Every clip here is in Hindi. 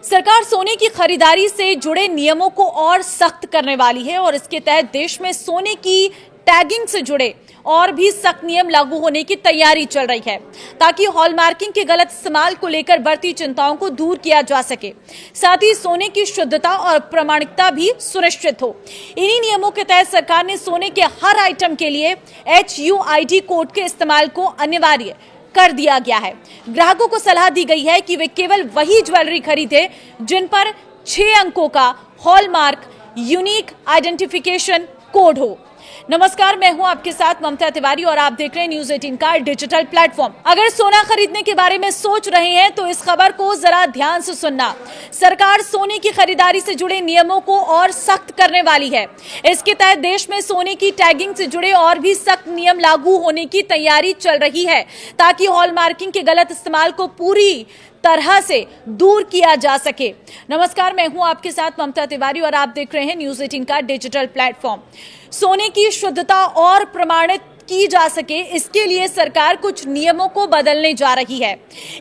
सरकार सोने की खरीदारी से जुड़े नियमों को और सख्त करने वाली है और इसके तहत देश में सोने की टैगिंग से जुड़े और भी सख्त नियम लागू होने की तैयारी चल रही है ताकि हॉलमार्किंग के गलत इस्तेमाल को लेकर बढ़ती चिंताओं को दूर किया जा सके। साथ ही सोने की शुद्धता और प्रामाणिकता भी सुनिश्चित हो। इन्हीं नियमों के तहत सरकार ने सोने के हर आइटम के लिए HUID कोड के इस्तेमाल को अनिवार्य कर दिया गया है। ग्राहकों को सलाह दी गई है कि वे केवल वही ज्वेलरी खरीदें जिन पर 6 अंकों का हॉलमार्क यूनिक आइडेंटिफिकेशन कोड हो। नमस्कार, मैं हूं आपके साथ ममता तिवारी और आप देख रहे हैं न्यूज़ 18 का डिजिटल प्लेटफॉर्म। अगर सोना खरीदने के बारे में सोच रहे हैं तो इस खबर को जरा ध्यान से सुनना। सरकार सोने की खरीदारी से जुड़े नियमों को और सख्त करने वाली है। इसके तहत देश में सोने की टैगिंग से जुड़े और भी सख्त नियम लागू होने की तैयारी चल रही है ताकि हॉलमार्किंग के गलत इस्तेमाल को पूरी तरह से दूर किया जा सके। नमस्कार, मैं हूं आपके साथ ममता तिवारी और आप देख रहे हैं न्यूज़ 18 का डिजिटल प्लेटफॉर्म। सोने की शुद्धता और प्रमाणित की जा सके, इसके लिए सरकार कुछ नियमों को बदलने जा रही है।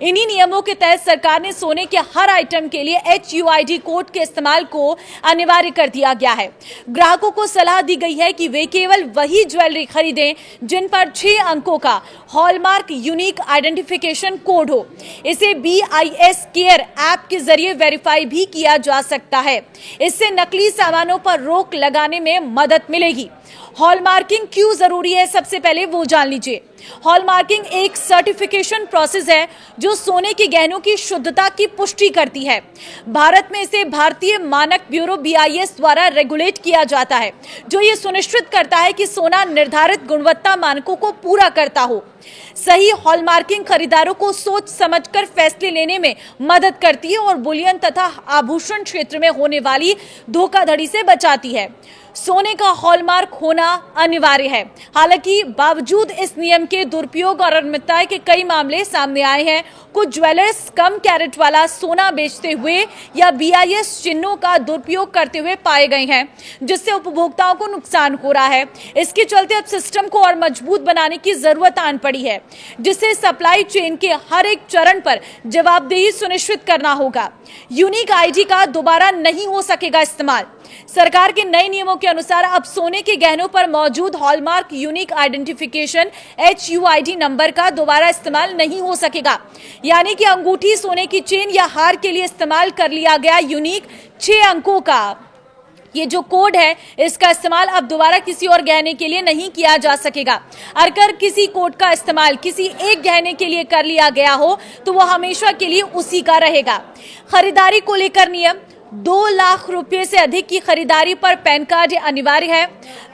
इन्हीं नियमों के तहत सरकार ने सोने के हर आइटम के लिए HUID कोड के इस्तेमाल को अनिवार्य कर दिया गया है। ग्राहकों को सलाह दी गई है कि वे केवल वही ज्वेलरी खरीदें जिन पर 6 अंकों का हॉलमार्क यूनिक आइडेंटिफिकेशन कोड हो। इसे BIS केयर ऐप के जरिए वेरीफाई भी किया जा सकता है। इससे नकली सामानों पर रोक लगाने में मदद मिलेगी। हॉलमार्किंग क्यों जरूरी है, सबसे पहले वो जान लीजिए। हॉलमार्किंग एक सर्टिफिकेशन प्रोसेस है जो सोने के गहनों की शुद्धता की पुष्टि करती है। भारत में इसे भारतीय मानक ब्यूरो BIS द्वारा रेगुलेट किया जाता है, जो ये सुनिश्चित करता है कि सोना निर्धारित गुणवत्ता मानकों को पूरा करता हो। सही हॉलमार्किंग खरीदारों को सोच समझकर फैसले लेने में मदद करती है और बुलियन तथा आभूषण क्षेत्र में होने वाली धोखाधड़ी से बचाती है। सोने का हॉलमार्क होना अनिवार्य है। हालांकि बावजूद इस नियम के दुरुपयोग और अनियमितता के कई मामले सामने आए हैं। कुछ ज्वेलर्स कम कैरेट वाला सोना बेचते हुए या BIS चिन्हों का दुरुपयोग करते हुए पाए गए हैं, जिससे उपभोक्ताओं को नुकसान हो रहा है। इसके चलते अब सिस्टम को और मजबूत बनाने की जरूरत आन पड़ी है, जिससे सप्लाई चेन के हर एक चरण पर जवाबदेही सुनिश्चित करना होगा। यूनिक ID का दोबारा नहीं हो सकेगा इस्तेमाल। सरकार के नए नियमों के अनुसार अब सोने के गहनों पर मौजूद hallmark unique identification HUID number का दोबारा इस्तेमाल नहीं हो सकेगा। यानी कि अंगूठी, सोने की चेन या हार के लिए इस्तेमाल कर लिया गया यूनिक 6 अंकों का ये जो कोड है, इसका इस्तेमाल अब दोबारा किसी और गहने के लिए नहीं किया जा सकेगा। अगर किसी कोड का इस्तेमाल किसी एक गहने के लिए कर लिया गया हो तो वो हमेशा के लिए उसी का रहेगा। खरीदारी को लेकर नियम: 2 लाख रुपए से अधिक की खरीदारी पर पैन कार्ड अनिवार्य है।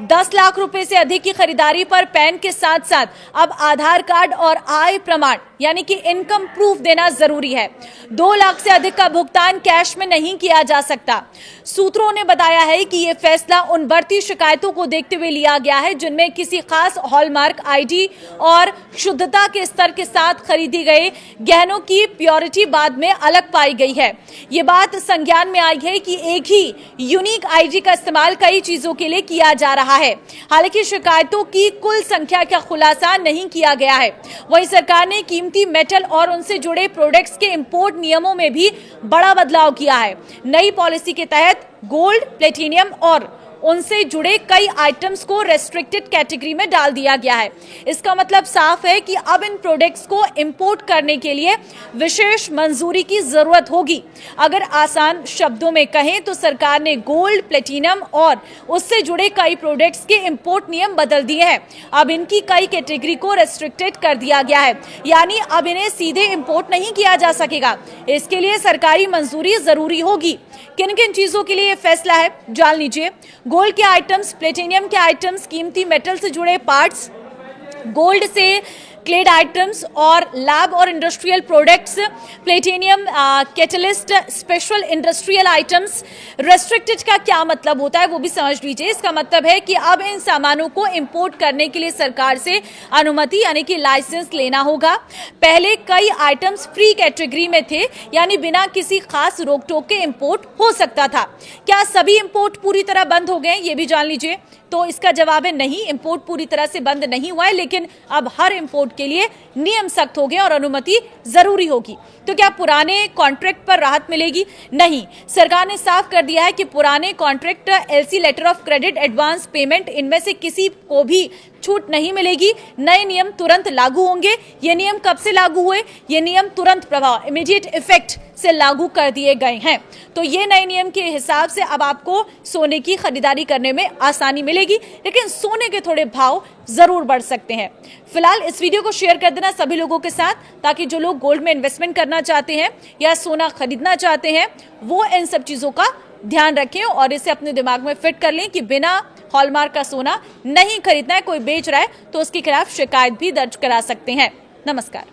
10 लाख रुपए से अधिक की खरीदारी पर पैन के साथ साथ अब आधार कार्ड और आय प्रमाण यानी कि इनकम प्रूफ देना जरूरी है। 2 लाख से अधिक का भुगतान कैश में नहीं किया जा सकता। सूत्रों ने बताया है कि यह फैसला उन बढ़ती शिकायतों को देखते हुए लिया गया है जिनमें किसी खास हॉलमार्क ID और शुद्धता के स्तर के साथ खरीदी गए गहनों की प्योरिटी बाद में अलग पाई गई है। ये बात संज्ञान में आई है कि एक ही यूनिक ID का इस्तेमाल कई चीजों के लिए किया जा रहा है। हालांकि शिकायतों की कुल संख्या का खुलासा नहीं किया गया है। वहीं सरकार ने कीमती मेटल और उनसे जुड़े प्रोडक्ट्स के इंपोर्ट नियमों में भी बड़ा बदलाव किया है। नई पॉलिसी के तहत गोल्ड, प्लेटिनियम और उनसे जुड़े कई आइटम्स को रेस्ट्रिक्टेड कैटेगरी में डाल दिया गया है। इसका मतलब साफ है कि अब इन प्रोडक्ट्स को इंपोर्ट करने के लिए विशेष मंजूरी की जरूरत होगी। अगर आसान शब्दों में कहें तो सरकार ने गोल्ड, प्लेटिनम और उससे जुड़े कई प्रोडक्ट्स के इंपोर्ट नियम बदल दिए हैं। अब इनकी कई कैटेगरी को रेस्ट्रिक्टेड कर दिया गया है, यानी अब इन्हें सीधे इंपोर्ट नहीं किया जा सकेगा। इसके लिए सरकारी मंजूरी जरूरी होगी। किन किन चीजों के लिए यह फैसला है, जान लीजिए। गोल्ड के आइटम्स, प्लेटिनियम के आइटम्स, कीमती मेटल से जुड़े पार्ट्स, गोल्ड से क्लेड आइटम्स और लैब और industrial products, platinum, catalyst, special industrial items. Restricted का क्या मतलब होता है वो भी समझ लीजिए। इसका मतलब है कि अब इन सामानों को इंपोर्ट करने के लिए सरकार से अनुमति यानी कि लाइसेंस लेना होगा। पहले कई आइटम्स फ्री कैटेगरी में थे, यानी बिना किसी खास रोक टोक के इंपोर्ट हो सकता था। क्या सभी इंपोर्ट पूरी तरह बंद हो गए, ये भी जान लीजिए। तो इसका जवाब है नहीं, इंपोर्ट पूरी तरह से बंद नहीं हुआ है, लेकिन अब हर इंपोर्ट के लिए नियम सख्त हो गए और अनुमति जरूरी होगी। तो क्या पुराने कॉन्ट्रैक्ट पर राहत मिलेगी? नहीं, सरकार ने साफ कर दिया है कि पुराने contract, LC, letter of credit, advance payment, इनमें से किसी को भी छूट नहीं मिलेगी। नए नियम तुरंत लागू होंगे। ये नियम कब से लागू हुए? ये नियम तुरंत प्रभाव, इमीडिएट इफेक्ट से लागू कर दिए गए हैं। तो ये नए नियम के हिसाब से अब आपको सोने की खरीदारी करने में आसानी मिलेगी, लेकिन सोने के थोड़े भाव जरूर बढ़ सकते हैं। फिलहाल इस वीडियो को शेयर कर देना सभी लोगों के साथ, ताकि जो लोग गोल्ड में इन्वेस्टमेंट करना चाहते हैं या सोना खरीदना चाहते हैं वो इन सब चीजों का ध्यान रखें और इसे अपने दिमाग में फिट कर लें कि बिना हॉलमार्क का सोना नहीं खरीदना है। कोई बेच रहा है तो उसके खिलाफ शिकायत भी दर्ज करा सकते हैं। नमस्कार।